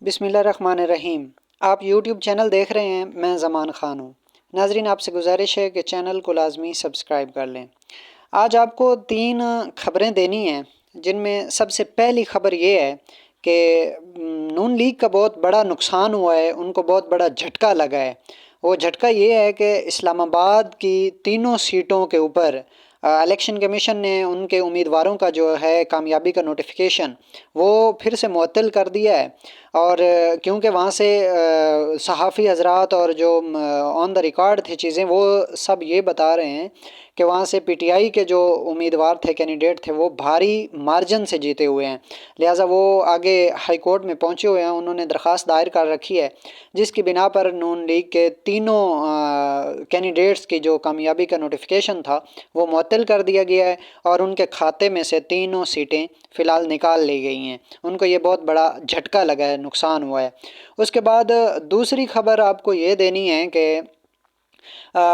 بسم اللہ الرحمن الرحیم۔ آپ یوٹیوب چینل دیکھ رہے ہیں، میں زمان خان ہوں۔ ناظرین، آپ سے گزارش ہے کہ چینل کو لازمی سبسکرائب کر لیں۔ آج آپ کو 3 خبریں دینی ہیں، جن میں سب سے پہلی خبر یہ ہے کہ نون لیگ کا بہت بڑا نقصان ہوا ہے، ان کو بہت بڑا جھٹکا لگا ہے۔ وہ جھٹکا یہ ہے کہ اسلام آباد کی تینوں سیٹوں کے اوپر الیکشن کمیشن نے ان کے امیدواروں کا جو ہے کامیابی کا نوٹیفیکیشن وہ پھر سے معطل کر دیا ہے۔ اور کیونکہ وہاں سے صحافی حضرات اور جو آن دا ریکارڈ تھے چیزیں، وہ سب یہ بتا رہے ہیں کہ وہاں سے پی ٹی آئی کے جو امیدوار تھے، کینڈیڈیٹ تھے، وہ بھاری مارجن سے جیتے ہوئے ہیں، لہٰذا وہ آگے ہائی کورٹ میں پہنچے ہوئے ہیں۔ انہوں نے درخواست دائر کر رکھی ہے، جس کی بنا پر نون لیگ کے تینوں کینڈیڈیٹس کی جو کامیابی کا نوٹیفیکیشن تھا وہ معطل کر دیا گیا ہے، اور ان کے کھاتے میں سے تینوں سیٹیں فی الحال نکال لی گئی ہیں۔ ان کو یہ بہت بڑا جھٹکا لگا ہے، نقصان ہوا ہے۔ اس کے بعد دوسری خبر آپ کو یہ دینی ہے کہ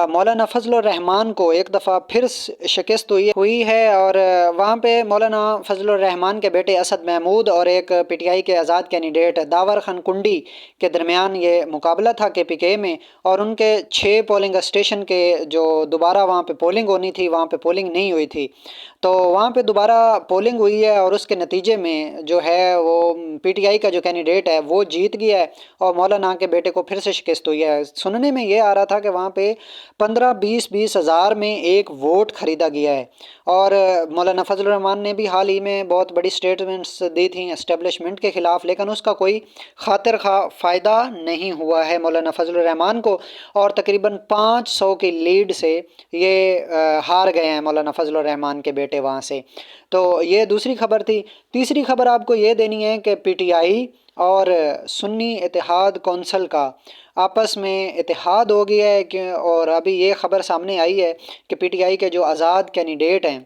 مولانا فضل الرحمان کو ایک دفعہ پھر شکست ہوئی ہے، اور وہاں پہ مولانا فضل الرحمان کے بیٹے اسد محمود اور ایک پی ٹی آئی کے آزاد کینڈیڈیٹ داور خان کنڈی کے درمیان یہ مقابلہ تھا کے پی کے میں، اور ان کے 6 پولنگ اسٹیشن کے جو دوبارہ وہاں پہ پولنگ ہونی تھی، وہاں پہ پولنگ نہیں ہوئی تھی، تو وہاں پہ دوبارہ پولنگ ہوئی ہے، اور اس کے نتیجے میں جو ہے وہ پی ٹی آئی کا جو کینڈیڈیٹ ہے وہ جیت گیا ہے، اور مولانا کے بیٹے کو پھر سے شکست ہوئی ہے۔ سننے میں یہ آ رہا تھا کہ وہاں پہ 15-20 ہزار میں ایک ووٹ خریدا گیا ہے، اور مولانا فضل الرحمان نے بھی حال ہی میں بہت بڑی سٹیٹمنٹس دی تھیں اسٹیبلشمنٹ کے خلاف، لیکن اس کا کوئی خاطر خواہ فائدہ نہیں ہوا ہے مولانا فضل الرحمان کو، اور تقریباً 500 کی لیڈ سے یہ ہار گئے ہیں مولانا فضل الرحمان کے بیٹے وہاں سے۔ تو یہ دوسری خبر تھی۔ تیسری خبر آپ کو یہ دینی ہے کہ پی ٹی آئی اور سنی اتحاد کونسل کا آپس میں اتحاد ہو گیا ہے، اور ابھی یہ خبر سامنے آئی ہے کہ پی ٹی آئی کے جو آزاد کینڈیڈیٹ ہیں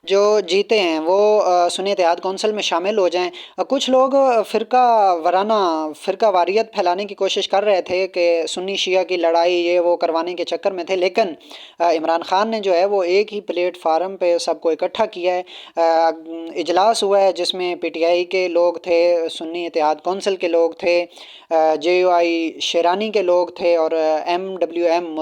جو جیتے ہیں وہ سنی اتحاد کونسل میں شامل ہو جائیں۔ کچھ لوگ فرقہ واریت پھیلانے کی کوشش کر رہے تھے کہ سنی شیعہ کی لڑائی یہ وہ کروانے کے چکر میں تھے، لیکن عمران خان نے جو ہے وہ ایک ہی پلیٹ فارم پہ سب کو اکٹھا کیا ہے۔ اجلاس ہوا ہے جس میں پی ٹی آئی کے لوگ تھے، سنی اتحاد کونسل کے لوگ تھے، جے یو آئی شیرانی کے لوگ تھے، اور ایم ڈبلیو ایم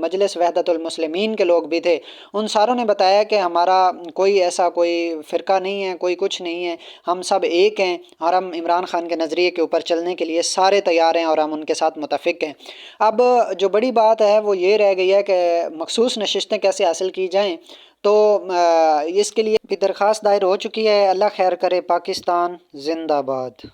مجلس وحدت المسلمین کے لوگ بھی تھے۔ ان ساروں نے بتایا کہ ہمارا کوئی ایسا کوئی فرقہ نہیں ہے، کوئی کچھ نہیں ہے، ہم سب ایک ہیں، اور ہم عمران خان کے نظریے کے اوپر چلنے کے لیے سارے تیار ہیں، اور ہم ان کے ساتھ متفق ہیں۔ اب جو بڑی بات ہے وہ یہ رہ گئی ہے کہ مخصوص نشستیں کیسے حاصل کی جائیں، تو اس کے لیے بھی درخواست دائر ہو چکی ہے۔ اللہ خیر کرے، پاکستان زندہ باد۔